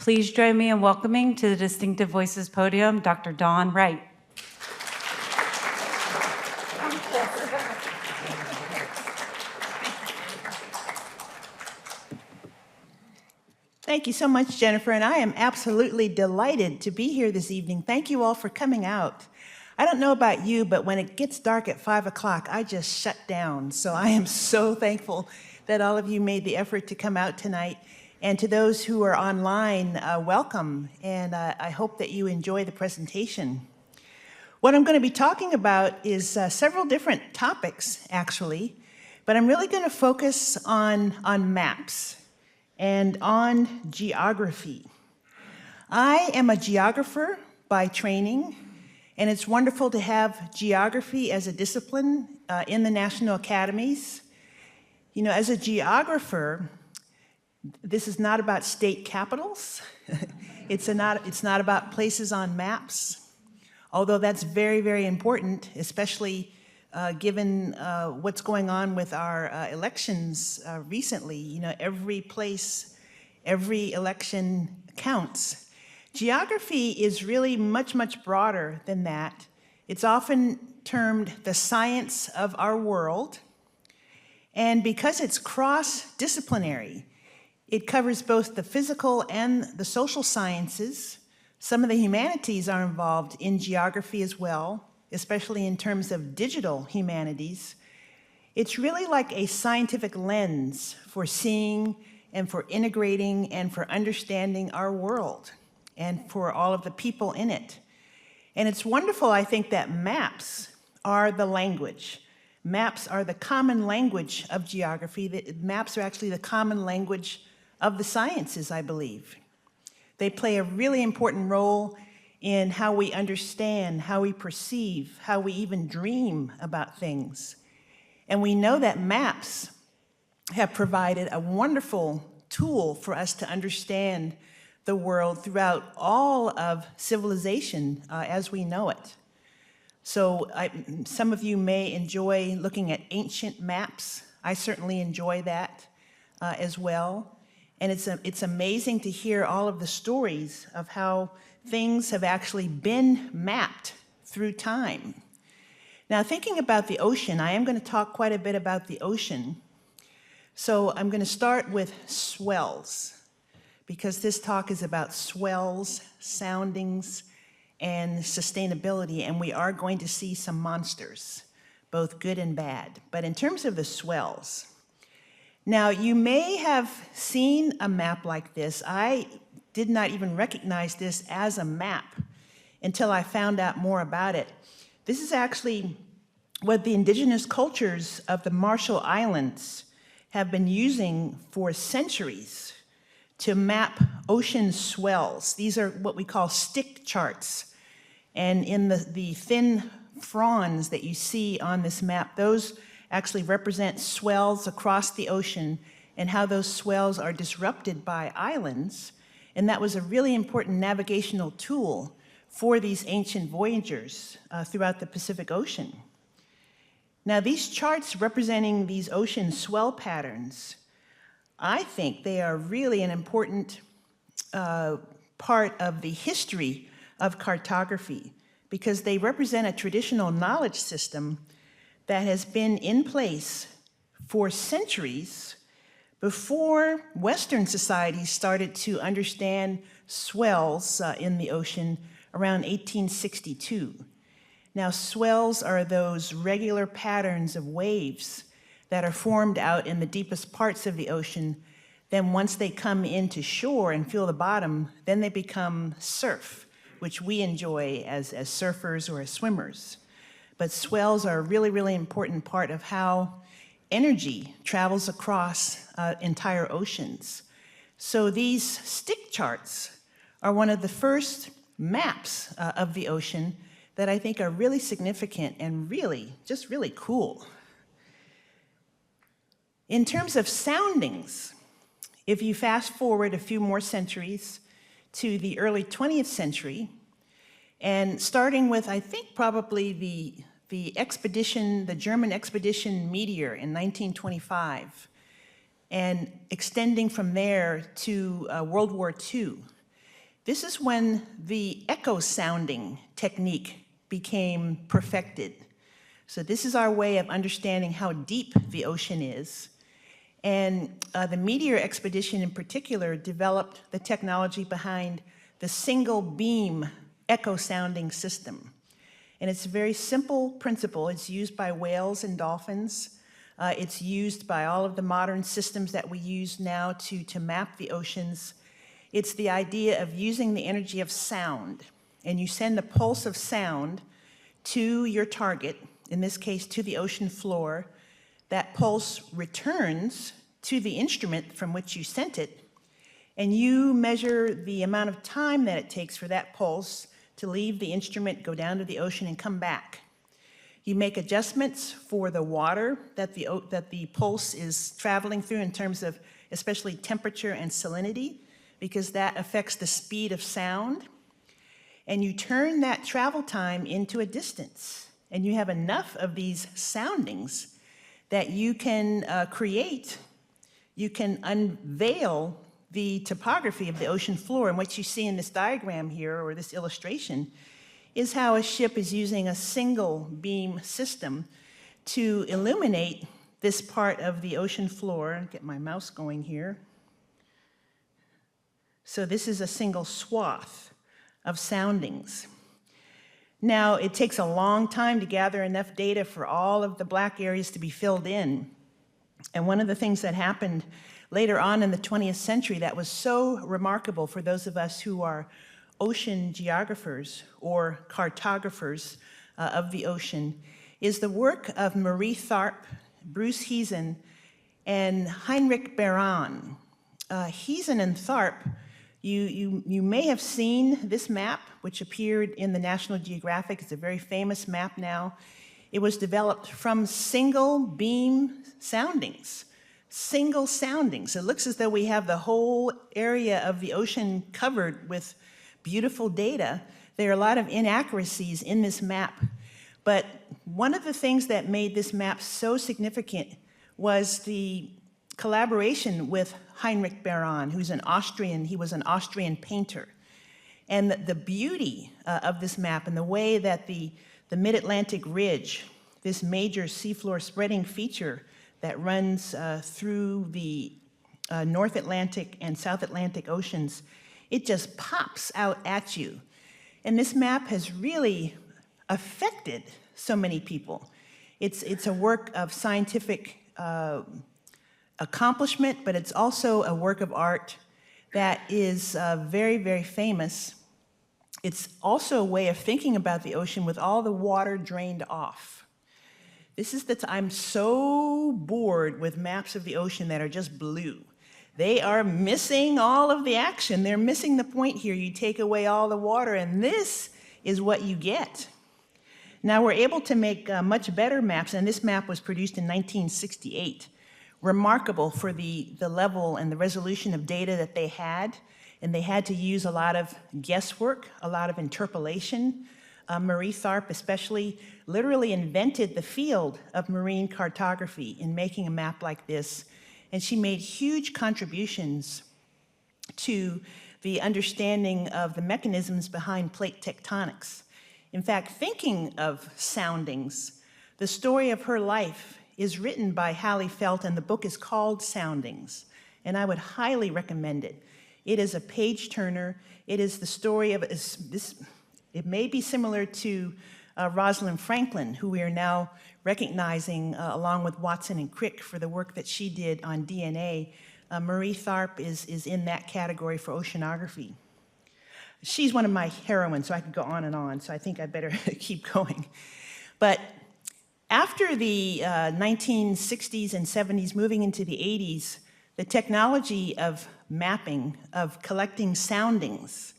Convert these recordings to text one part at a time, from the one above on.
Please join me in welcoming to the Distinctive Voices podium, Dr. Dawn Wright. Thank you so much, Jennifer, and I am absolutely delighted to be here this evening. Thank you all for coming out. I don't know about you, but when it gets dark at 5 o'clock, I just shut down. So I am so thankful that all of you made the effort to come out tonight. And to those who are online, welcome, and I hope that you enjoy the presentation. What I'm going to be talking about is several different topics, actually, but I'm really going to focus on maps and on geography. I am a geographer by training, and it's wonderful to have geography as a discipline in the national academies. You know, as a geographer, this is not about state capitals. It's not about places on maps, although that's very, very important, especially given what's going on with our elections recently. You know, every place, every election counts. Geography is really much, much broader than that. It's often termed the science of our world, and because it's cross-disciplinary, it covers both the physical and the social sciences. Some of the humanities are involved in geography as well, especially in terms of digital humanities. It's really like a scientific lens for seeing and for integrating and for understanding our world and for all of the people in it. And it's wonderful, I think, that maps are the language. Maps are the common language of geography. Maps are actually the common language of the sciences, I believe. They play a really important role in how we understand, how we perceive, how we even dream about things. And we know that maps have provided a wonderful tool for us to understand the world throughout all of civilization as we know it. So some of you may enjoy looking at ancient maps. I certainly enjoy that as well. And it's amazing to hear all of the stories of how things have actually been mapped through time. Now, thinking about the ocean, I am going to talk quite a bit about the ocean. So I'm going to start with swells, because this talk is about swells, soundings, and sustainability, and we are going to see some monsters, both good and bad. But in terms of the swells, now, you may have seen a map like this. I did not even recognize this as a map until I found out more about it. This is actually what the indigenous cultures of the Marshall Islands have been using for centuries to map ocean swells. These are what we call stick charts. And in the thin fronds that you see on this map, those actually represent swells across the ocean and how those swells are disrupted by islands. And that was a really important navigational tool for these ancient voyagers throughout the Pacific Ocean. Now, these charts representing these ocean swell patterns, I think they are really an important part of the history of cartography, because they represent a traditional knowledge system that has been in place for centuries before Western societies started to understand swells in the ocean around 1862. Now, swells are those regular patterns of waves that are formed out in the deepest parts of the ocean. Then once they come into shore and feel the bottom, then they become surf, which we enjoy as surfers or as swimmers. But swells are a really, really important part of how energy travels across entire oceans. So these stick charts are one of the first maps of the ocean that I think are really significant and really, just really cool. In terms of soundings, if you fast forward a few more centuries to the early 20th century, and starting with, I think, probably the expedition, the German expedition Meteor in 1925, and extending from there to World War II. This is when the echo sounding technique became perfected. So this is our way of understanding how deep the ocean is. And the Meteor expedition in particular developed the technology behind the single beam echo sounding system. And it's a very simple principle. It's used by whales and dolphins. It's used by all of the modern systems that we use now to map the oceans. It's the idea of using the energy of sound. And you send a pulse of sound to your target, in this case to the ocean floor. That pulse returns to the instrument from which you sent it, and you measure the amount of time that it takes for that pulse to leave the instrument, go down to the ocean, and come back. You make adjustments for the water that the pulse is traveling through in terms of especially temperature and salinity, because that affects the speed of sound. And you turn that travel time into a distance. And you have enough of these soundings that you can you can unveil the topography of the ocean floor. And what you see in this diagram here, or this illustration, is how a ship is using a single beam system to illuminate this part of the ocean floor. I'll get my mouse going here. So this is a single swath of soundings. Now, it takes a long time to gather enough data for all of the black areas to be filled in. And one of the things that happened later on in the 20th century that was so remarkable for those of us who are ocean geographers or cartographers of the ocean is the work of Marie Tharp, Bruce Heezen, and Heinrich Beran. Heezen and Tharp, you may have seen this map, which appeared in the National Geographic. It's a very famous map now. It was developed from single beam soundings. Single soundings. It looks as though we have the whole area of the ocean covered with beautiful data. There are a lot of inaccuracies in this map. But one of the things that made this map so significant was the collaboration with Heinrich Beran, who's an Austrian. He was an Austrian painter. And the beauty of this map and the way that the Mid-Atlantic Ridge, this major seafloor spreading feature that runs through the North Atlantic and South Atlantic Oceans, it just pops out at you. And this map has really affected so many people. It's a work of scientific accomplishment, but it's also a work of art that is very, very famous. It's also a way of thinking about the ocean with all the water drained off. This is I'm so bored with maps of the ocean that are just blue. They are missing all of the action. They're missing the point here. You take away all the water, and this is what you get. Now, we're able to make much better maps, and this map was produced in 1968. Remarkable for the level and the resolution of data that they had, and they had to use a lot of guesswork, a lot of interpolation. Marie Tharp especially literally invented the field of marine cartography in making a map like this, and she made huge contributions to the understanding of the mechanisms behind plate tectonics. In fact, thinking of soundings, the story of her life is written by Hallie Felt, and the book is called Soundings, and I would highly recommend it. It is a page-turner. It is the story of this. It may be similar to Rosalind Franklin, who we are now recognizing along with Watson and Crick for the work that she did on DNA. Marie Tharp is in that category for oceanography. She's one of my heroines, so I could go on, so I think I better keep going. But after the 1960s and 70s, moving into the 80s, the technology of mapping, of collecting soundings,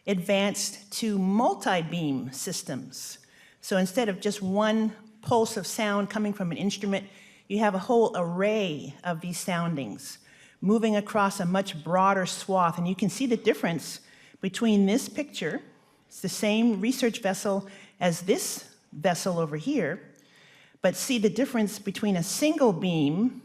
advanced to multi-beam systems. So instead of just one pulse of sound coming from an instrument, you have a whole array of these soundings moving across a much broader swath. And you can see the difference between this picture. It's the same research vessel as this vessel over here, but see the difference between a single beam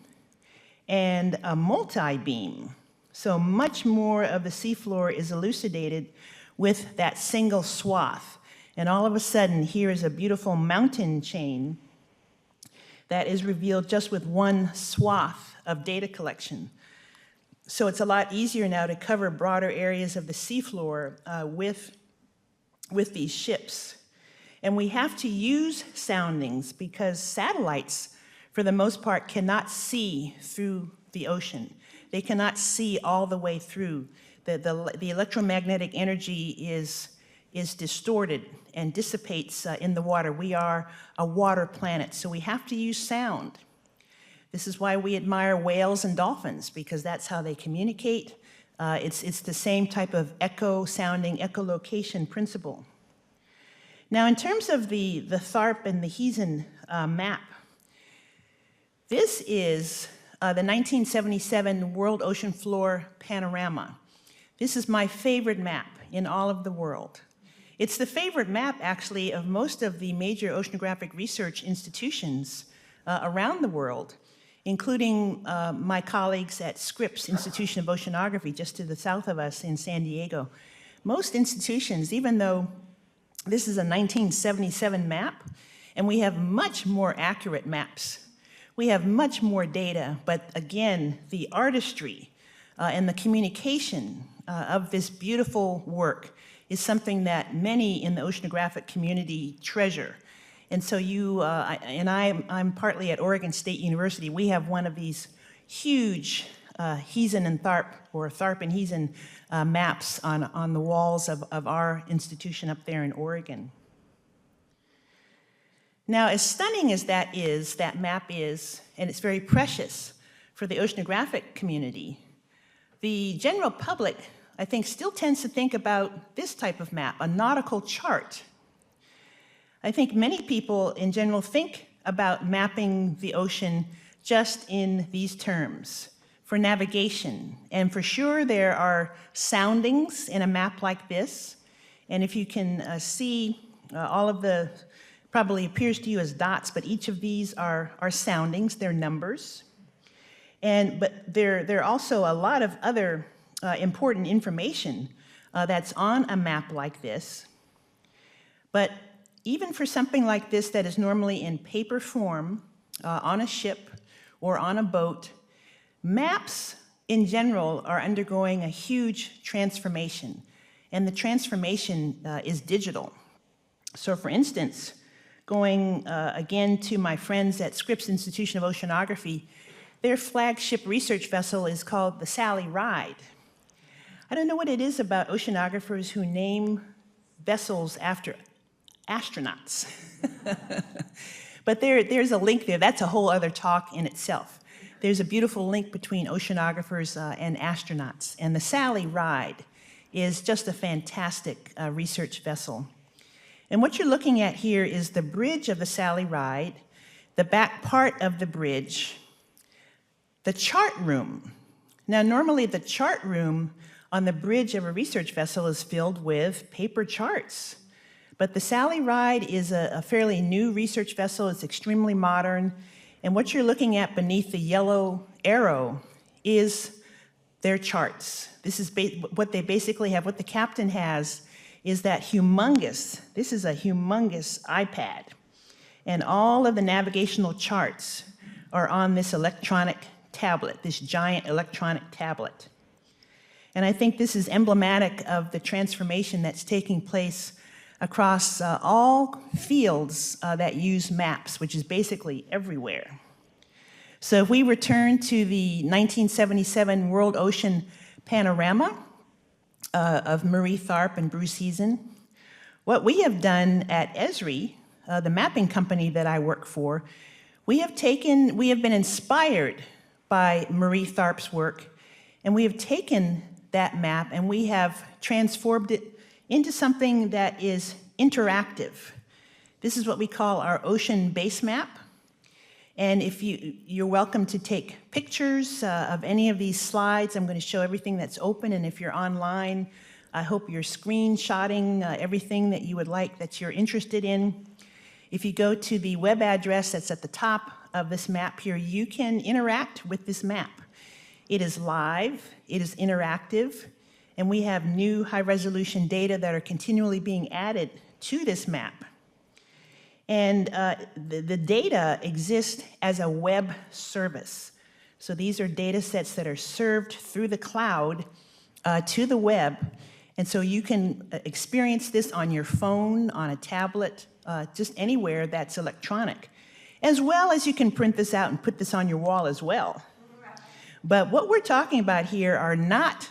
and a multi-beam. So much more of the seafloor is elucidated with that single swath. And all of a sudden, here is a beautiful mountain chain that is revealed just with one swath of data collection. So it's a lot easier now to cover broader areas of the seafloor with these ships. And we have to use soundings because satellites, for the most part, cannot see through the ocean. They cannot see all the way through. The electromagnetic energy is distorted and dissipates in the water. We are a water planet, so we have to use sound. This is why we admire whales and dolphins, because that's how they communicate. It's the same type of echo-sounding, echolocation principle. Now, in terms of the THARP and the Heezen map, this is the 1977 World Ocean Floor Panorama. This is my favorite map in all of the world. It's the favorite map, actually, of most of the major oceanographic research institutions around the world, including my colleagues at Scripps Institution of Oceanography, just to the south of us in San Diego. Most institutions, even though this is a 1977 map, and we have much more accurate maps. We have much more data, but again, the artistry and the communication of this beautiful work is something that many in the oceanographic community treasure. And so I'm partly at Oregon State University. We have one of these huge Heezen and THARP, or THARP and Heezen maps on the walls of our institution up there in Oregon. Now, as stunning as that map is, and it's very precious for the oceanographic community, the general public, I think, still tends to think about this type of map, a nautical chart. I think many people in general think about mapping the ocean just in these terms, for navigation. And for sure, there are soundings in a map like this. And if you can see all of the, probably appears to you as dots, but each of these are soundings, they're numbers. But there are also a lot of other important information that's on a map like this. But even for something like this that is normally in paper form, on a ship or on a boat, maps in general are undergoing a huge transformation, and the transformation is digital. So for instance, going again to my friends at Scripps Institution of Oceanography, their flagship research vessel is called the Sally Ride. I don't know what it is about oceanographers who name vessels after astronauts. But there's a link there. That's a whole other talk in itself. There's a beautiful link between oceanographers and astronauts. And the Sally Ride is just a fantastic research vessel. And what you're looking at here is the bridge of the Sally Ride, the back part of the bridge, the chart room. Now, normally the chart room on the bridge of a research vessel is filled with paper charts. But the Sally Ride is a fairly new research vessel. It's extremely modern. And what you're looking at beneath the yellow arrow is their charts. This is what they basically have. What the captain has is that this is a humongous iPad. And all of the navigational charts are on this electronic tablet, this giant electronic tablet. And I think this is emblematic of the transformation that's taking place across all fields that use maps, which is basically everywhere. So if we return to the 1977 World Ocean Panorama of Marie Tharp and Bruce Heezen, what we have done at Esri, the mapping company that I work for, we have been inspired by Marie Tharp's work, and we have taken that map and we have transformed it into something that is interactive. This is what we call our ocean base map. And if you're welcome to take pictures of any of these slides. I'm going to show everything that's open, and if you're online, I hope you're screenshotting everything that you would like, that you're interested in. If you go to the web address that's at the top of this map here, you can interact with this map. It is live, it is interactive, and we have new high-resolution data that are continually being added to this map. And the data exist as a web service. So these are data sets that are served through the cloud to the web. And so you can experience this on your phone, on a tablet, just anywhere that's electronic. As well as you can print this out and put this on your wall as well. But what we're talking about here are not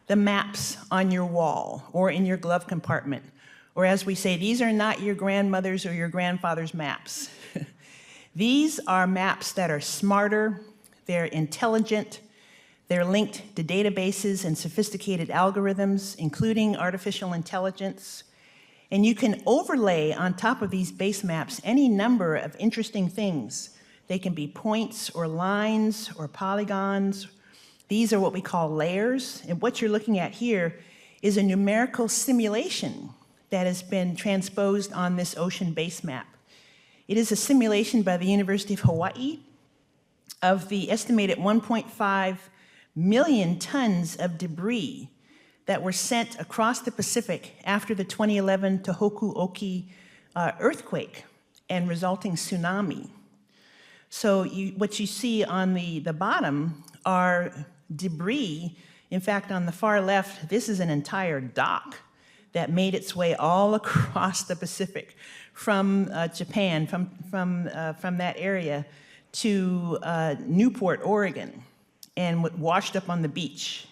the maps on your wall or in your glove compartment. Or as we say, these are not your grandmother's or your grandfather's maps. These are maps that are smarter, they're intelligent, they're linked to databases and sophisticated algorithms, including artificial intelligence. And you can overlay on top of these base maps any number of interesting things. They can be points or lines or polygons. These are what we call layers. And what you're looking at here is a numerical simulation that has been transposed on this ocean base map. It is a simulation by the University of Hawaii of the estimated 1.5 million tons of debris that were sent across the Pacific after the 2011 Tohoku Oki earthquake and resulting tsunami. So what you see on the bottom are debris. In fact, on the far left, this is an entire dock that made its way all across the Pacific from Japan, from that area to Newport, Oregon, and washed up on the beach.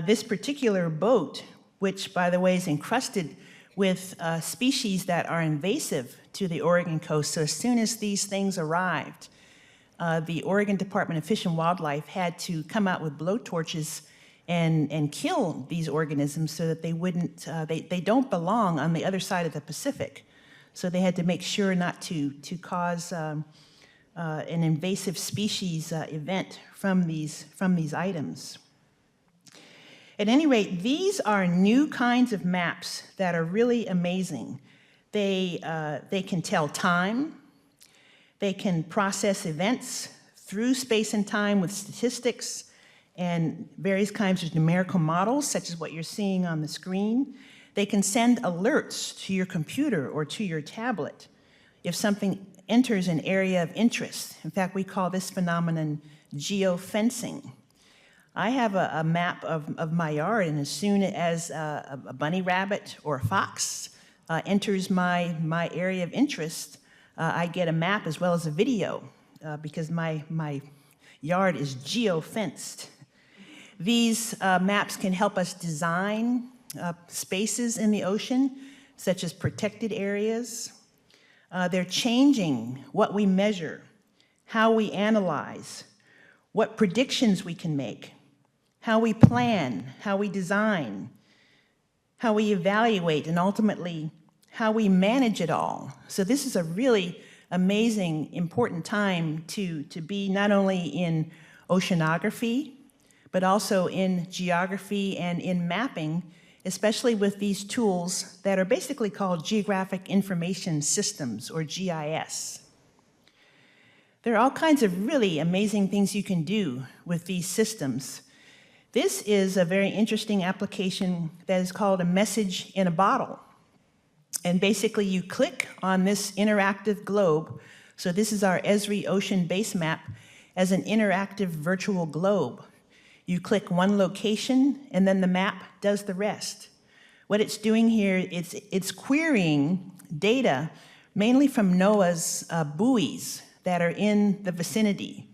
This particular boat, which by the way is encrusted with species that are invasive to the Oregon coast, so as soon as these things arrived, the Oregon Department of Fish and Wildlife had to come out with blowtorches and kill these organisms so that they wouldn't, they don't belong on the other side of the Pacific. So they had to make sure not to cause an invasive species event from these items. At any rate, these are new kinds of maps that are really amazing. They can tell time, they can process events through space and time with statistics and various kinds of numerical models, such as what you're seeing on the screen. They can send alerts to your computer or to your tablet if something enters an area of interest. In fact, we call this phenomenon geofencing. I have a map of my yard, and as soon as a bunny rabbit or a fox enters my area of interest, I get a map as well as a video because my yard is geofenced. These maps can help us design spaces in the ocean, such as protected areas. They're changing what we measure, how we analyze, what predictions we can make, how we plan, how we design, how we evaluate, and ultimately how we manage it all. So this is a really amazing, important time to be not only in oceanography, but also in geography and in mapping, especially with these tools that are basically called Geographic Information Systems, or GIS. There are all kinds of really amazing things you can do with these systems. This is a very interesting application that is called a message in a bottle. And basically you click on this interactive globe. So this is our Esri ocean base map as an interactive virtual globe. You click one location and then the map does the rest. What it's doing here, it's querying data mainly from NOAA's buoys that are in the vicinity.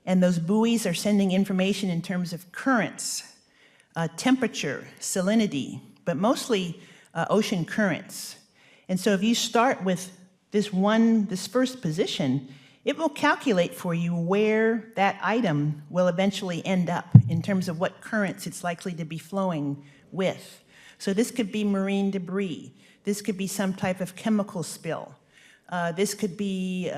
And those buoys are sending information in terms of currents, temperature, salinity, but mostly ocean currents. And so if you start with this first position, it will calculate for you where that item will eventually end up in terms of what currents it's likely to be flowing with. So this could be marine debris. This could be some type of chemical spill. This could be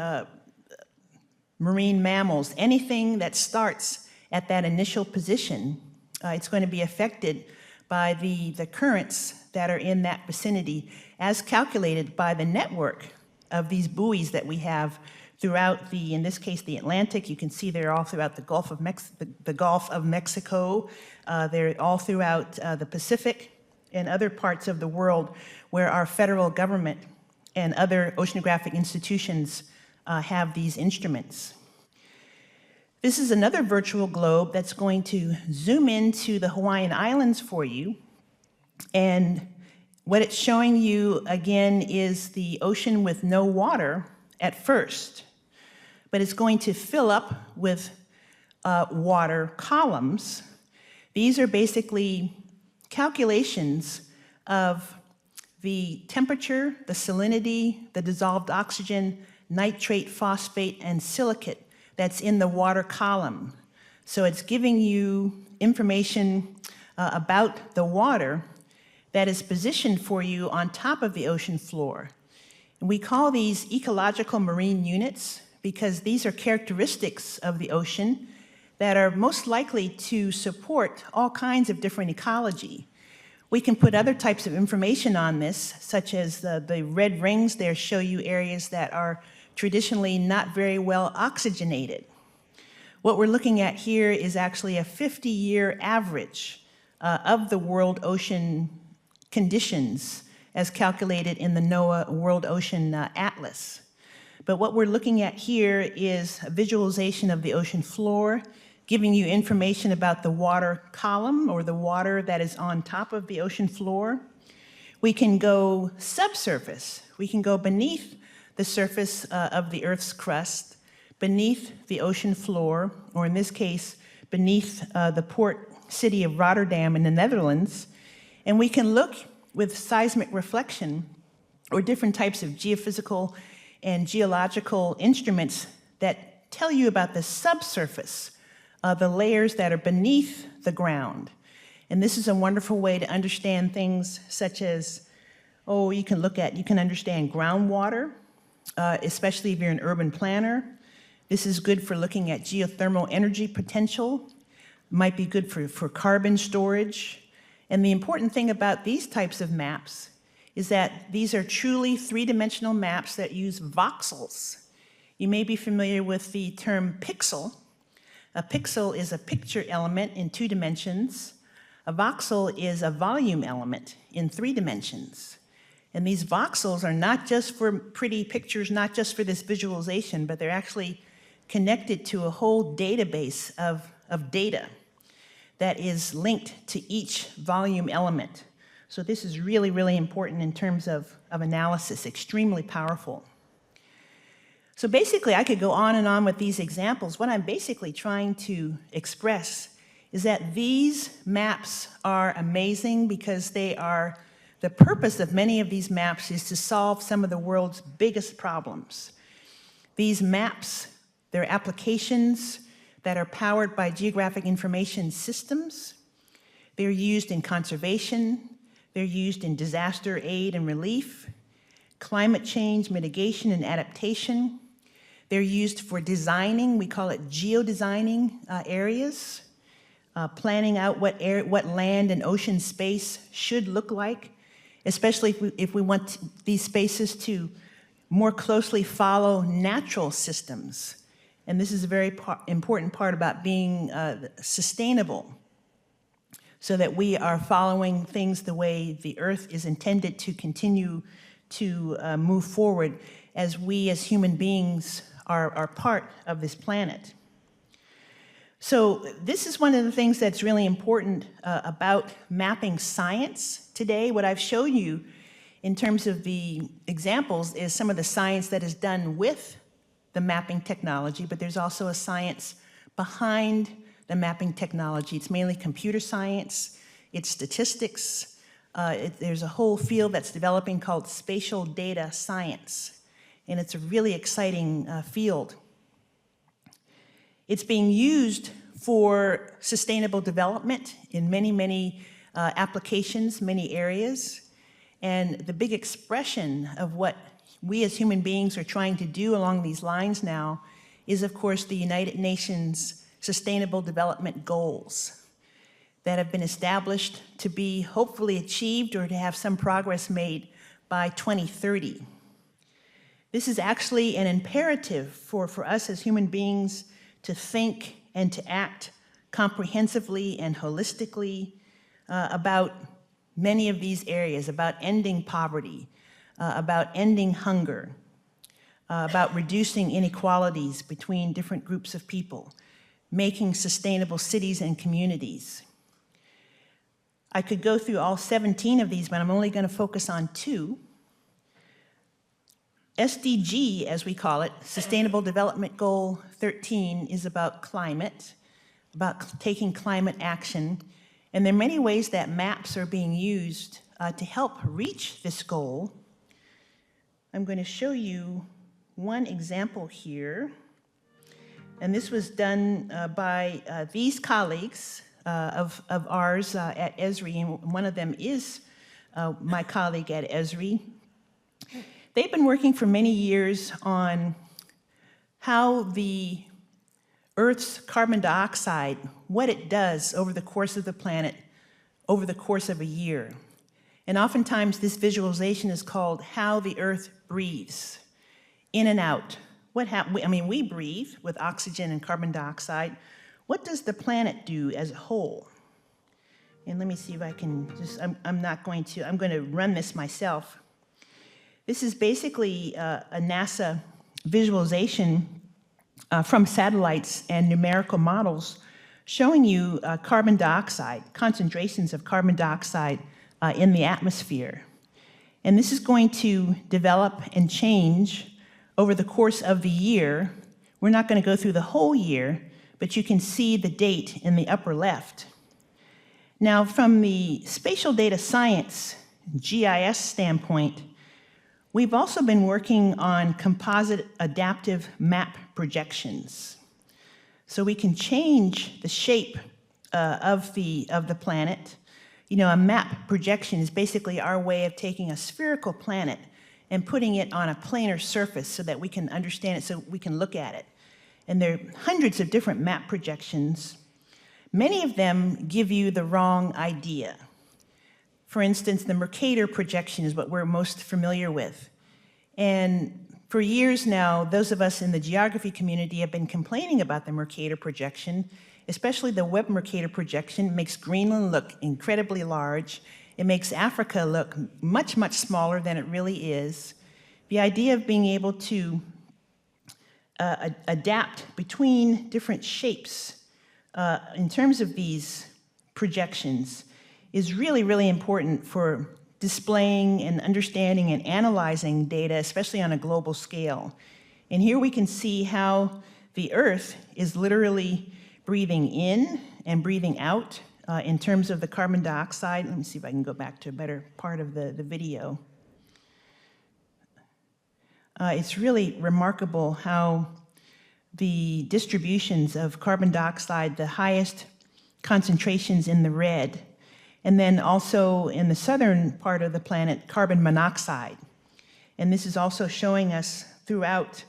marine mammals. Anything that starts at that initial position, it's going to be affected by the currents that are in that vicinity as calculated by the network of these buoys that we have throughout in this case, the Atlantic. You can see they're all throughout the Gulf of Mexico. They're all throughout the Pacific and other parts of the world where our federal government and other oceanographic institutions have these instruments. This is another virtual globe that's going to zoom into the Hawaiian Islands for you. And what it's showing you, again, is the ocean with no water at first. But it's going to fill up with water columns. These are basically calculations of the temperature, the salinity, the dissolved oxygen, nitrate, phosphate, and silicate that's in the water column. So it's giving you information about the water that is positioned for you on top of the ocean floor. And we call these ecological marine units because these are characteristics of the ocean that are most likely to support all kinds of different ecology. We can put other types of information on this, such as the red rings there show you areas that are traditionally not very well oxygenated. What we're looking at here is actually a 50-year average of the world ocean conditions as calculated in the NOAA World Ocean Atlas. But what we're looking at here is a visualization of the ocean floor, giving you information about the water column or the water that is on top of the ocean floor. We can go subsurface. We can go beneath the surface of the Earth's crust, beneath the ocean floor, or in this case, beneath the port city of Rotterdam in the Netherlands, and we can look with seismic reflection or different types of geophysical and geological instruments that tell you about the subsurface, the layers that are beneath the ground. And this is a wonderful way to understand things such as, you can understand groundwater, especially if you're an urban planner. This is good for looking at geothermal energy potential, might be good for carbon storage. And the important thing about these types of maps is that these are truly three-dimensional maps that use voxels. You may be familiar with the term pixel. A pixel is a picture element in 2 dimensions. A voxel is a volume element in 3 dimensions. And these voxels are not just for pretty pictures, not just for this visualization, but they're actually connected to a whole database of data that is linked to each volume element. So this is really, really important in terms of analysis, extremely powerful. So basically, I could go on and on with these examples. What I'm basically trying to express is that these maps are amazing because the purpose of many of these maps is to solve some of the world's biggest problems. These maps, they're applications that are powered by geographic information systems. They're used in conservation. They're used in disaster aid and relief, climate change mitigation and adaptation. They're used for designing, we call it geodesigning areas, planning out what land and ocean space should look like, especially if we want these spaces to more closely follow natural systems. And this is a very important part about being sustainable, so that we are following things the way the Earth is intended to continue to move forward as we as human beings are part of this planet. So this is one of the things that's really important about mapping science today. What I've shown you in terms of the examples is some of the science that is done with the mapping technology, but there's also a science behind the mapping technology. It's mainly computer science, it's statistics. There's a whole field that's developing called spatial data science, and it's a really exciting field. It's being used for sustainable development in many, many applications, many areas, and the big expression of what we as human beings are trying to do along these lines now is, of course, the United Nations Sustainable Development Goals that have been established to be hopefully achieved or to have some progress made by 2030. This is actually an imperative for us as human beings to think and to act comprehensively and holistically about many of these areas, about ending poverty, about ending hunger, about reducing inequalities between different groups of people, making sustainable cities and communities. I could go through all 17 of these, but I'm only going to focus on 2. SDG, as we call it, Sustainable Development Goal 13, is about climate, about taking climate action. And there are many ways that maps are being used to help reach this goal. I'm going to show you one example here. And this was done by these colleagues of ours at Esri, and one of them is my colleague at Esri. They've been working for many years on how the Earth's carbon dioxide, what it does over the course of the planet, over the course of a year. And oftentimes this visualization is called how the Earth breathes, in and out. We breathe with oxygen and carbon dioxide. What does the planet do as a whole? And let me see if I can I'm going to run this myself. This is basically a NASA visualization from satellites and numerical models showing you carbon dioxide, concentrations of carbon dioxide in the atmosphere. And this is going to develop and change over the course of the year. We're not going to go through the whole year, but you can see the date in the upper left. Now, from the spatial data science, GIS standpoint, we've also been working on composite adaptive map projections. So we can change the shape of the planet. You know, a map projection is basically our way of taking a spherical planet and putting it on a planar surface so that we can understand it, so we can look at it. And there are hundreds of different map projections. Many of them give you the wrong idea. For instance, the Mercator projection is what we're most familiar with. And for years now, those of us in the geography community have been complaining about the Mercator projection, especially the Webb Mercator projection. It makes Greenland look incredibly large. It makes Africa look much, much smaller than it really is. The idea of being able to adapt between different shapes in terms of these projections is really, really important for displaying and understanding and analyzing data, especially on a global scale. And here we can see how the Earth is literally breathing in and breathing out in terms of the carbon dioxide. Let me see if I can go back to a better part of the video. It's really remarkable how the distributions of carbon dioxide, the highest concentrations in the red, and then also in the southern part of the planet, carbon monoxide. And this is also showing us throughout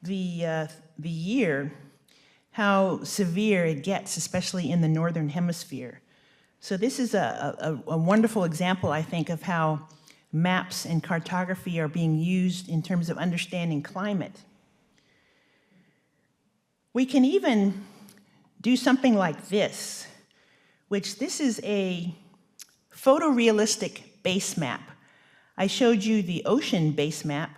the year how severe it gets, especially in the northern hemisphere. So this is a wonderful example, I think, of how maps and cartography are being used in terms of understanding climate. We can even do something like this, which this is a photorealistic base map. I showed you the ocean base map.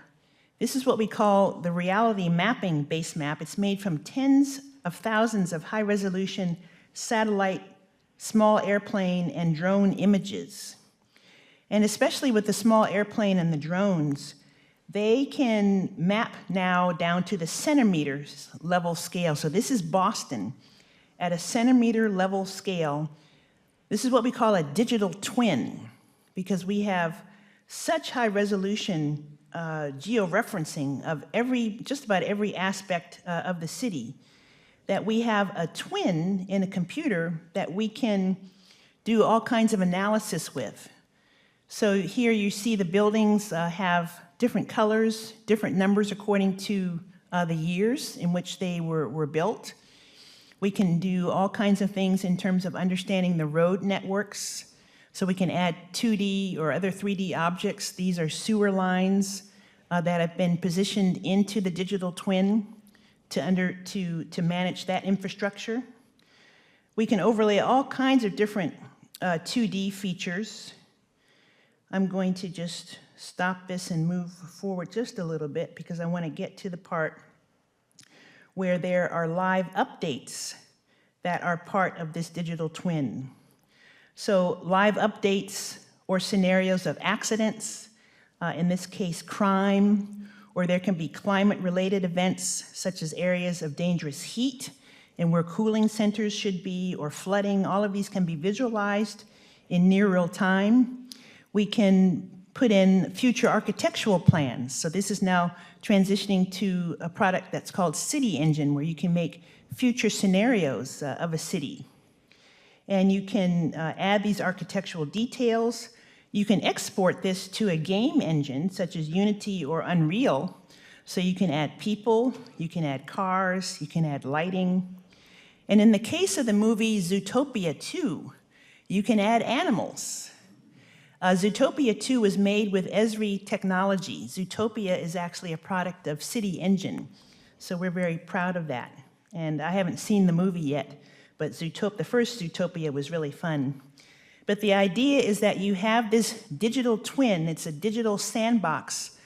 This is what we call the reality mapping base map. It's made from tens of thousands of high-resolution satellite, small airplane, and drone images. And especially with the small airplane and the drones, they can map now down to the centimeters level scale. So this is Boston at a centimeter level scale. This is what we call a digital twin, because we have such high resolution georeferencing of just about every aspect of the city, that we have a twin in a computer that we can do all kinds of analysis with. So here you see the buildings have different colors, different numbers according to the years in which they were built. We can do all kinds of things in terms of understanding the road networks. So we can add 2D or other 3D objects. These are sewer lines. that have been positioned into the digital twin to manage that infrastructure. We can overlay all kinds of different 2D features. I'm going to just stop this and move forward just a little bit because I want to get to the part where there are live updates that are part of this digital twin. So live updates or scenarios of accidents, in this case crime, or there can be climate-related events such as areas of dangerous heat and where cooling centers should be, or flooding. All of these can be visualized in near real time. We can put in future architectural plans. So this is now transitioning to a product that's called City Engine, where you can make future scenarios of a city. And you can add these architectural details. You can export this to a game engine, such as Unity or Unreal. So you can add people, you can add cars, you can add lighting. And in the case of the movie Zootopia 2, you can add animals. Zootopia 2 was made with Esri technology. Zootopia is actually a product of City Engine, so we're very proud of that. And I haven't seen the movie yet, but the first Zootopia was really fun. But the idea is that you have this digital twin. It's a digital sandbox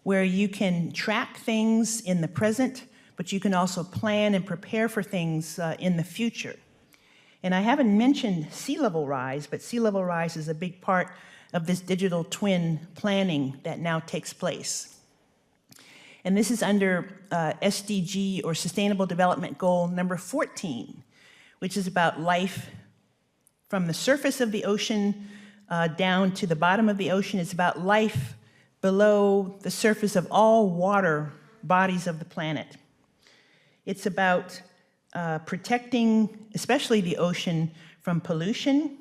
where you can track things in the present, but you can also plan and prepare for things in the future. And I haven't mentioned sea level rise, but sea level rise is a big part of this digital twin planning that now takes place. And this is under SDG, or Sustainable Development Goal number 14, which is about life from the surface of the ocean down to the bottom of the ocean. It's about life below the surface of all water bodies of the planet. It's about protecting, especially the ocean, from pollution,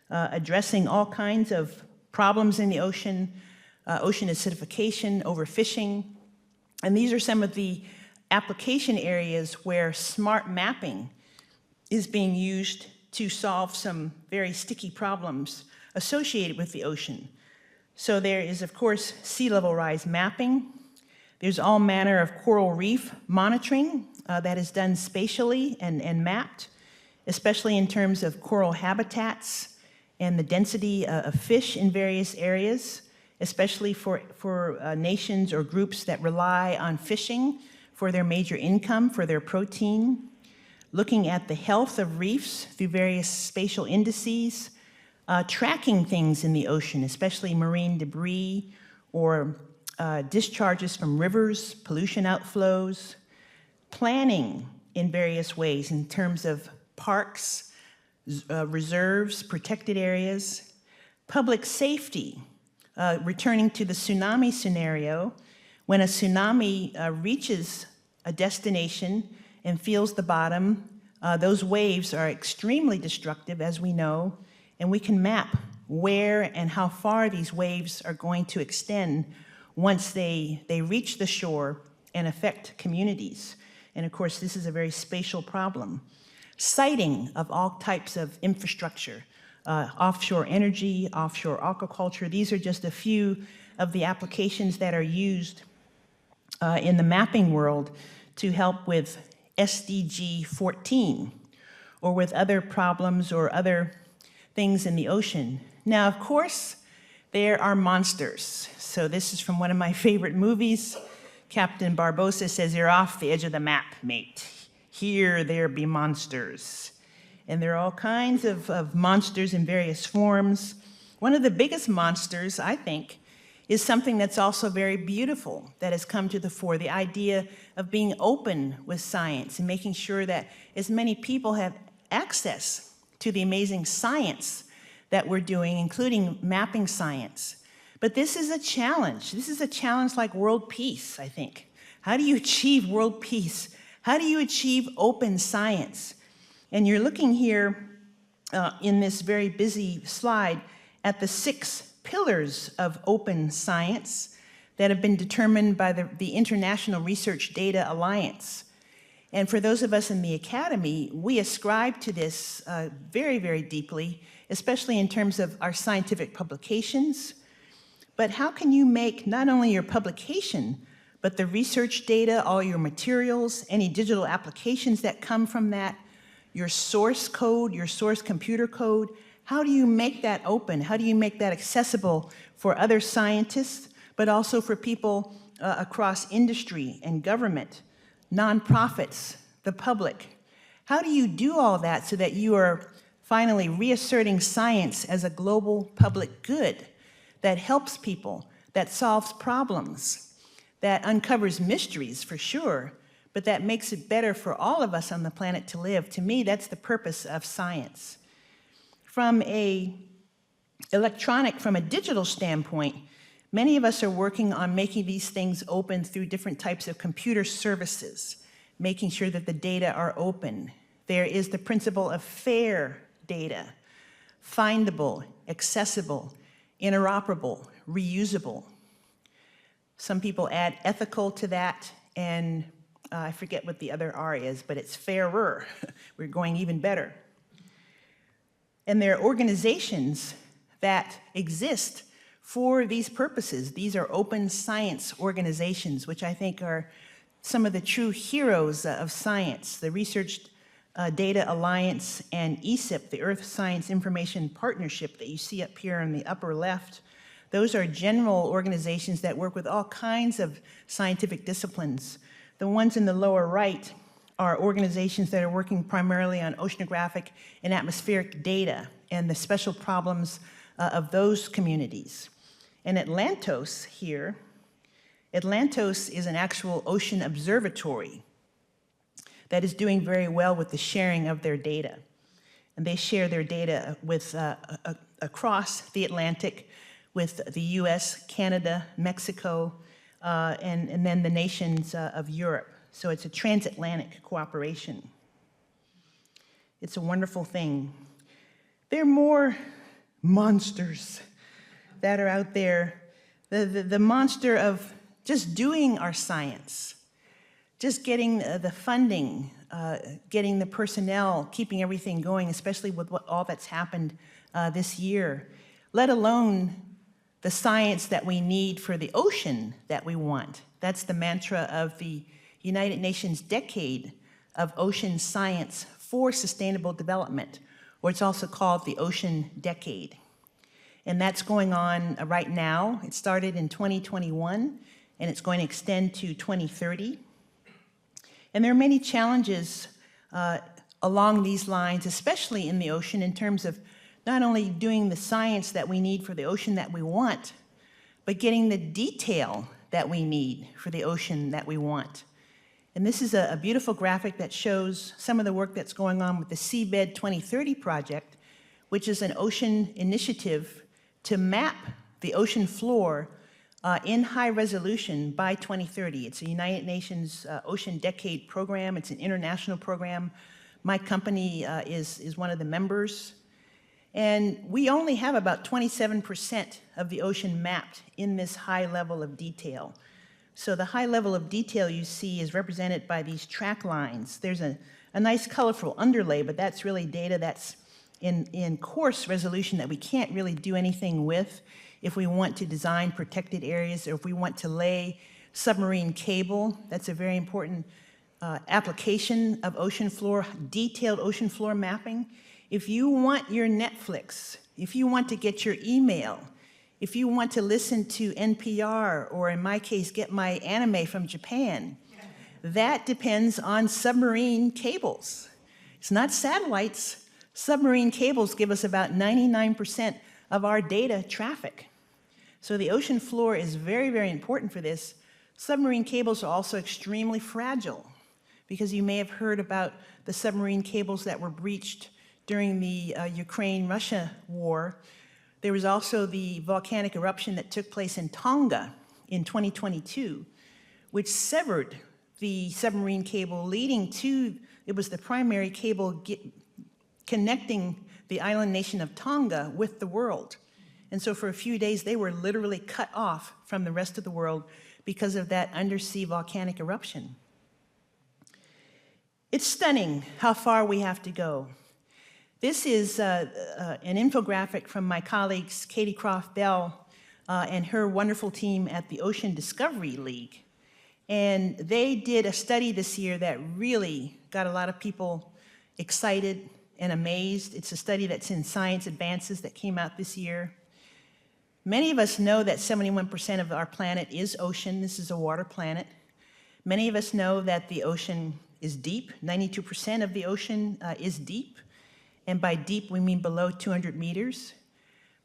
addressing all kinds of problems in the ocean, ocean acidification, overfishing. And these are some of the application areas where smart mapping is being used to solve some very sticky problems associated with the ocean. So there is, of course, sea level rise mapping. There's all manner of coral reef monitoring that is done spatially and mapped, especially in terms of coral habitats and the density of fish in various areas, especially for nations or groups that rely on fishing for their major income, for their protein. Looking at the health of reefs through various spatial indices, tracking things in the ocean, especially marine debris or discharges from rivers, pollution outflows, planning in various ways in terms of parks, reserves, protected areas, public safety, returning to the tsunami scenario. When a tsunami reaches a destination and feels the bottom, those waves are extremely destructive, as we know, and we can map where and how far these waves are going to extend once they reach the shore and affect communities. And of course, this is a very spatial problem. Siting of all types of infrastructure, offshore energy, offshore aquaculture. These are just a few of the applications that are used in the mapping world to help with SDG 14, or with other problems or other things in the ocean. Now, of course, there are monsters. So this is from one of my favorite movies. Captain Barbossa says, "You're off the edge of the map, mate. Here there be monsters." And there are all kinds of monsters in various forms. One of the biggest monsters, I think, is something that's also very beautiful that has come to the fore, the idea of being open with science and making sure that as many people have access to the amazing science that we're doing, including mapping science. But this is a challenge. This is a challenge like world peace, I think. How do you achieve world peace? How do you achieve open science? And you're looking here in this very busy slide at the 6 pillars of open science that have been determined by the International Research Data Alliance. And for those of us in the academy, we ascribe to this very, very deeply, especially in terms of our scientific publications, but how can you make not only your publication, but the research data, all your materials, any digital applications that come from that, your source code, your source computer code, how do you make that open? How do you make that accessible for other scientists, but also for people across industry and government, nonprofits, the public? How do you do all that so that you are finally reasserting science as a global public good that helps people, that solves problems, that uncovers mysteries for sure, but that makes it better for all of us on the planet to live? To me, that's the purpose of science. From a digital standpoint, many of us are working on making these things open through different types of computer services, making sure that the data are open. There is the principle of fair data, findable, accessible, interoperable, reusable. Some people add ethical to that, and I forget what the other R is, but it's fairer. We're going even better. And there are organizations that exist for these purposes. These are open science organizations, which I think are some of the true heroes of science. The Research Data Alliance and ESIP, the Earth Science Information Partnership that you see up here in the upper left, those are general organizations that work with all kinds of scientific disciplines. The ones in the lower right are organizations that are working primarily on oceanographic and atmospheric data and the special problems of those communities. And Atlantos here, Atlantos is an actual ocean observatory that is doing very well with the sharing of their data. And they share their data with across the Atlantic with the US, Canada, Mexico, and then the nations of Europe. So it's a transatlantic cooperation. It's a wonderful thing. There are more monsters that are out there. The monster of just doing our science, just getting the funding, getting the personnel, keeping everything going, especially with all that's happened this year, let alone the science that we need for the ocean that we want. That's the mantra of the United Nations Decade of Ocean Science for Sustainable Development, or it's also called the Ocean Decade. And that's going on right now. It started in 2021, and it's going to extend to 2030. And there are many challenges along these lines, especially in the ocean, in terms of not only doing the science that we need for the ocean that we want, but getting the detail that we need for the ocean that we want. And this is a beautiful graphic that shows some of the work that's going on with the Seabed 2030 project, which is an ocean initiative to map the ocean floor in high resolution by 2030. It's a United Nations Ocean Decade program. It's an international program. My company is one of the members. And we only have about 27% of the ocean mapped in this high level of detail. So the high level of detail you see is represented by these track lines. There's a nice colorful underlay, but that's really data that's in coarse resolution that we can't really do anything with if we want to design protected areas or if we want to lay submarine cable. That's a very important application of ocean floor, detailed ocean floor mapping. If you want your Netflix, if you want to get your email, if you want to listen to NPR, or in my case, get my anime from Japan, that depends on submarine cables. It's not satellites. Submarine cables give us about 99% of our data traffic. So the ocean floor is very, very important for this. Submarine cables are also extremely fragile, because you may have heard about the submarine cables that were breached during the Ukraine-Russia war. There was also the volcanic eruption that took place in Tonga in 2022, which severed the submarine cable leading to, it was the primary cable connecting the island nation of Tonga with the world. And so for a few days, they were literally cut off from the rest of the world because of that undersea volcanic eruption. It's stunning how far we have to go. This is an infographic from my colleagues Katie Croft Bell and her wonderful team at the Ocean Discovery League. And they did a study this year that really got a lot of people excited and amazed. It's a study that's in Science Advances that came out this year. Many of us know that 71% of our planet is ocean. This is a water planet. Many of us know that the ocean is deep. 92% of the ocean is deep. And by deep, we mean below 200 meters.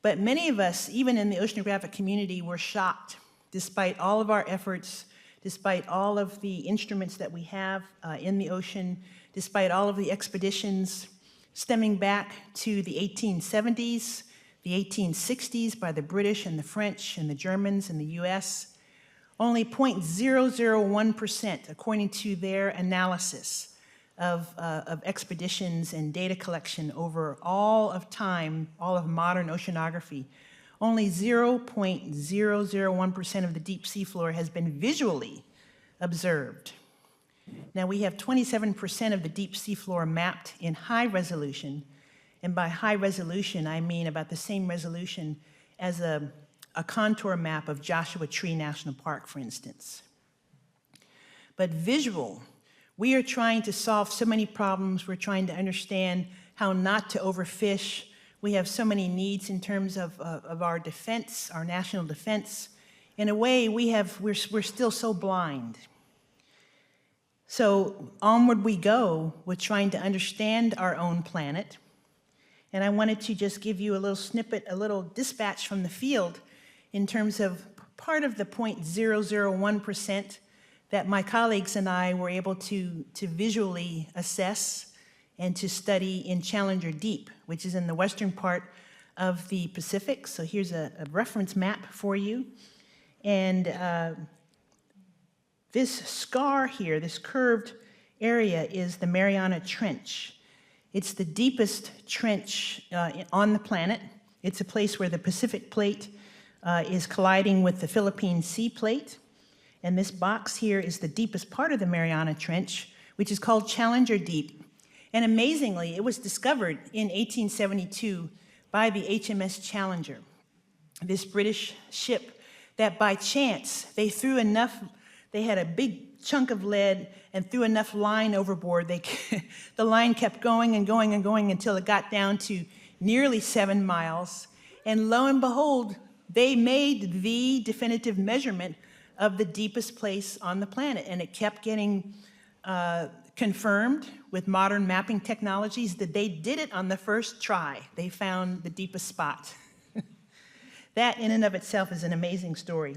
But many of us, even in the oceanographic community, were shocked, despite all of our efforts, despite all of the instruments that we have in the ocean, despite all of the expeditions stemming back to the 1870s, the 1860s by the British and the French and the Germans and the US, only 0.001%, according to their analysis of expeditions and data collection over all of time, all of modern oceanography, only 0.001% of the deep seafloor has been visually observed. Now we have 27% of the deep seafloor mapped in high resolution, and by high resolution, I mean about the same resolution as a contour map of Joshua Tree National Park, for instance. But visual, we are trying to solve so many problems. We're trying to understand how not to overfish. We have so many needs in terms of our defense, our national defense. In a way, we're still so blind. So onward we go with trying to understand our own planet. And I wanted to just give you a little snippet, a little dispatch from the field in terms of part of the 0.001% that my colleagues and I were able to visually assess and to study in Challenger Deep, which is in the western part of the Pacific. So here's a reference map for you. And this scar here, this curved area, is the Mariana Trench. It's the deepest trench on the planet. It's a place where the Pacific plate is colliding with the Philippine Sea plate. And this box here is the deepest part of the Mariana Trench, which is called Challenger Deep. And amazingly, it was discovered in 1872 by the HMS Challenger, this British ship that by chance they had a big chunk of lead and threw enough line overboard. The line kept going and going and going until it got down to nearly 7 miles. And lo and behold, they made the definitive measurement of the deepest place on the planet. And it kept getting confirmed with modern mapping technologies that they did it on the first try. They found the deepest spot. That in and of itself is an amazing story.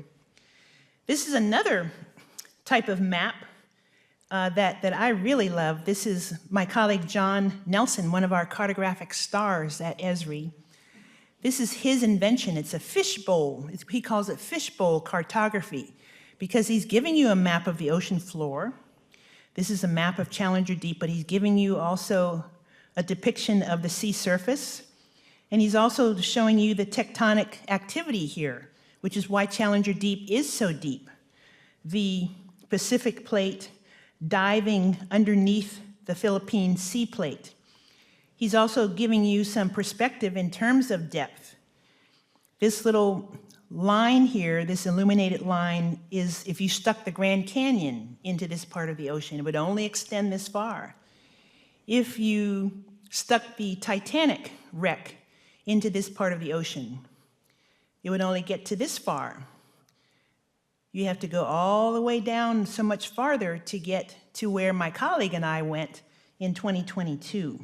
This is another type of map that I really love. This is my colleague John Nelson, one of our cartographic stars at Esri. This is his invention. It's a fishbowl. He calls it fishbowl cartography because he's giving you a map of the ocean floor. This is a map of Challenger Deep, but he's giving you also a depiction of the sea surface. And he's also showing you the tectonic activity here, which is why Challenger Deep is so deep. The Pacific plate diving underneath the Philippine Sea plate. He's also giving you some perspective in terms of depth. This little line here, this illuminated line, is if you stuck the Grand Canyon into this part of the ocean, it would only extend this far. If you stuck the Titanic wreck into this part of the ocean, it would only get to this far. You have to go all the way down so much farther to get to where my colleague and I went in 2022.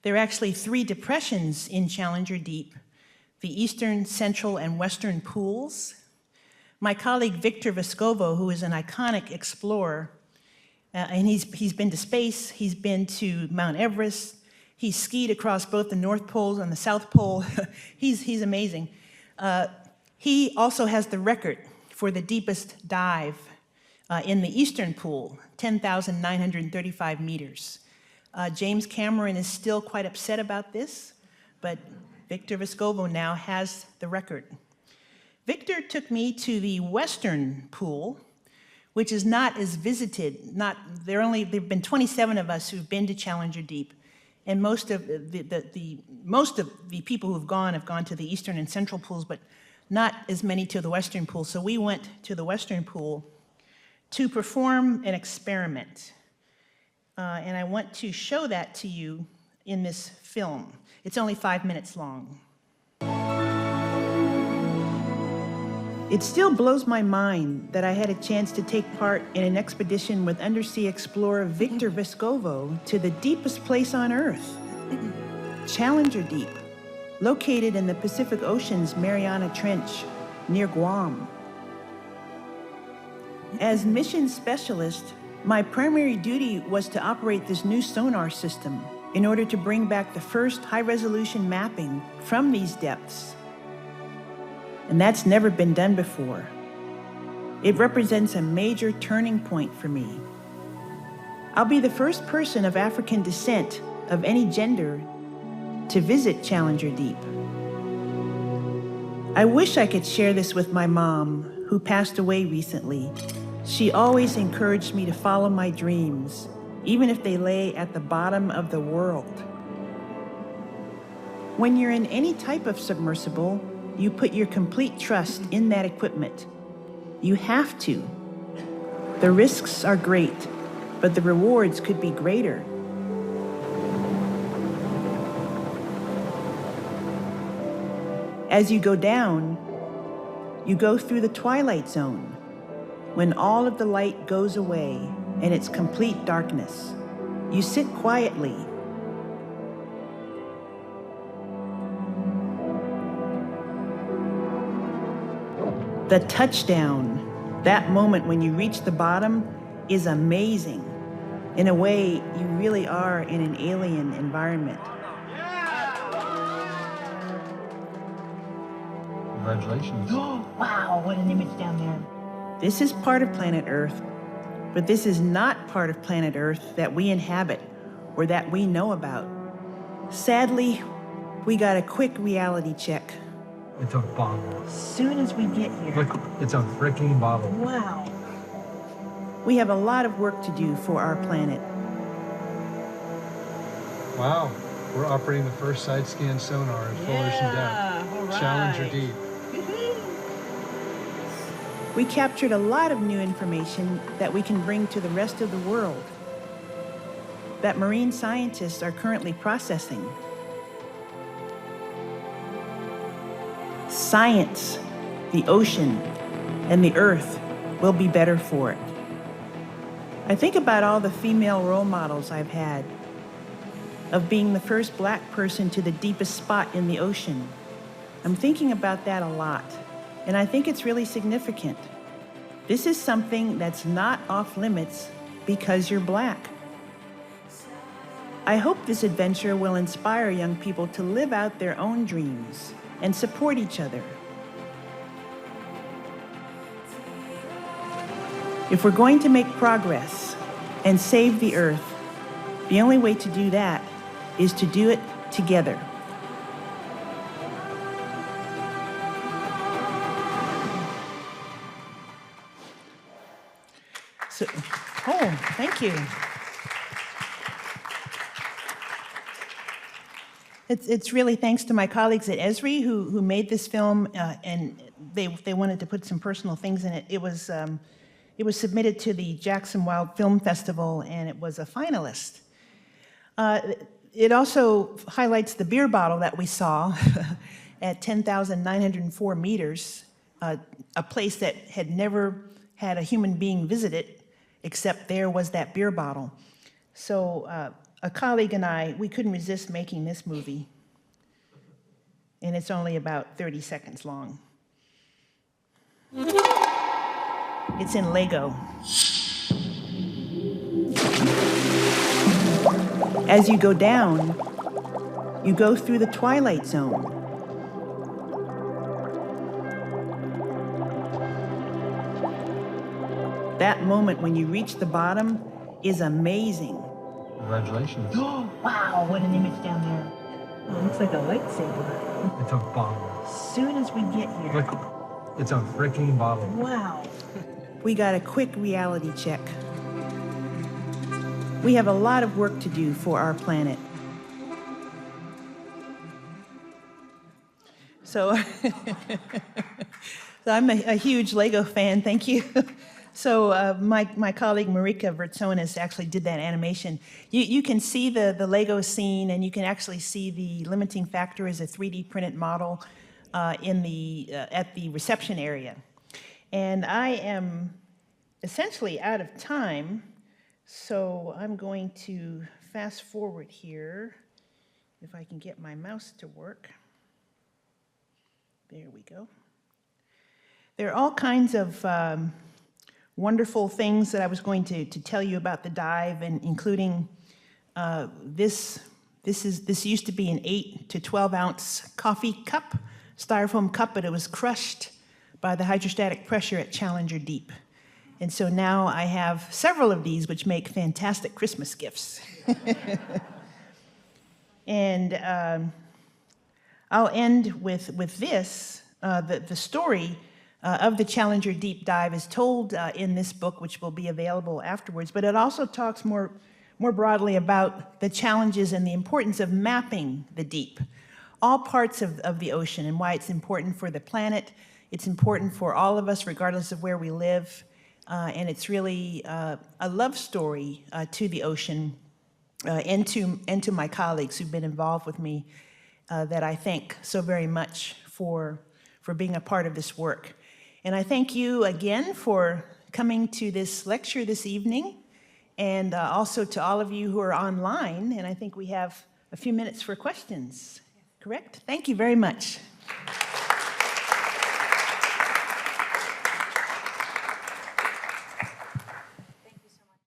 There are actually 3 depressions in Challenger Deep: the eastern, central, and western pools. My colleague Victor Vescovo, who is an iconic explorer, and he's been to space, he's been to Mount Everest, he's skied across both the North Pole and the South Pole. He's amazing. He also has the record for the deepest dive in the eastern pool, 10,935 meters. James Cameron is still quite upset about this, but Victor Vescovo now has the record. Victor took me to the western pool, which is not as visited. There've been 27 of us who've been to Challenger Deep, and most of the people who've gone have gone to the eastern and central pools, but not as many to the Western Pool. So we went to the Western Pool to perform an experiment. And I want to show that to you in this film. It's only 5 minutes long. It still blows my mind that I had a chance to take part in an expedition with undersea explorer Victor Vescovo to the deepest place on Earth, Challenger Deep, located in the Pacific Ocean's Mariana Trench near Guam. As mission specialist, my primary duty was to operate this new sonar system in order to bring back the first high-resolution mapping from these depths. And that's never been done before. It represents a major turning point for me. I'll be the first person of African descent of any gender to visit Challenger Deep. I wish I could share this with my mom, who passed away recently. She always encouraged me to follow my dreams, even if they lay at the bottom of the world. When you're in any type of submersible, you put your complete trust in that equipment. You have to. The risks are great, but the rewards could be greater. As you go down, you go through the twilight zone, when all of the light goes away and it's complete darkness. You sit quietly. The touchdown, that moment when you reach the bottom, is amazing. In a way, you really are in an alien environment. Congratulations. Oh, wow, what an image down there. This is part of planet Earth, but this is not part of planet Earth that we inhabit or that we know about. Sadly, we got a quick reality check. It's a bobble. As soon as we get here. Look, it's a freaking bobble. Wow. We have a lot of work to do for our planet. Wow. We're operating the first side scan sonar at full ocean depth. All right. Challenger Deep. We captured a lot of new information that we can bring to the rest of the world, that marine scientists are currently processing. Science, the ocean, and the earth will be better for it. I think about all the female role models I've had, of being the first Black person to the deepest spot in the ocean. I'm thinking about that a lot, and I think it's really significant. This is something that's not off limits because you're Black. I hope this adventure will inspire young people to live out their own dreams and support each other. If we're going to make progress and save the earth, the only way to do that is to do it together. So, thank you. It's really thanks to my colleagues at Esri who made this film, and they wanted to put some personal things in it. It was submitted to the Jackson Wild Film Festival, and it was a finalist. It also highlights the beer bottle that we saw at 10,904 meters, a place that had never had a human being visit it, except there was that beer bottle. So a colleague and I, we couldn't resist making this movie. And it's only about 30 seconds long. It's in Lego. As you go down, you go through the twilight zone. That moment when you reach the bottom is amazing. Congratulations. Oh, wow, what an image down there. Oh, it looks like a lightsaber. It's a bobble. As soon as we get here. Look, it's a freaking bobble. Wow. We got a quick reality check. We have a lot of work to do for our planet. So, so I'm a huge Lego fan, thank you. So my colleague Marika Vertsonis actually did that animation. You can see the Lego scene, and you can actually see the limiting factor as a 3D printed model at the reception area. And I am essentially out of time, so I'm going to fast forward here, if I can get my mouse to work. There we go. There are all kinds of wonderful things that I was going to tell you about the dive, and including this used to be an 8 to 12 ounce coffee cup, styrofoam cup, but it was crushed by the hydrostatic pressure at Challenger Deep. And so now I have several of these, which make fantastic Christmas gifts. And I'll end with this. The story of the Challenger Deep Dive is told in this book, which will be available afterwards, but it also talks more broadly about the challenges and the importance of mapping the deep, all parts of the ocean, and why it's important for the planet. It's important for all of us, regardless of where we live, and it's really a love story to the ocean and to my colleagues who've been involved with me that I thank so very much for being a part of this work. And I thank you again for coming to this lecture this evening, and also to all of you who are online. And I think we have a few minutes for questions, correct? Thank you very much.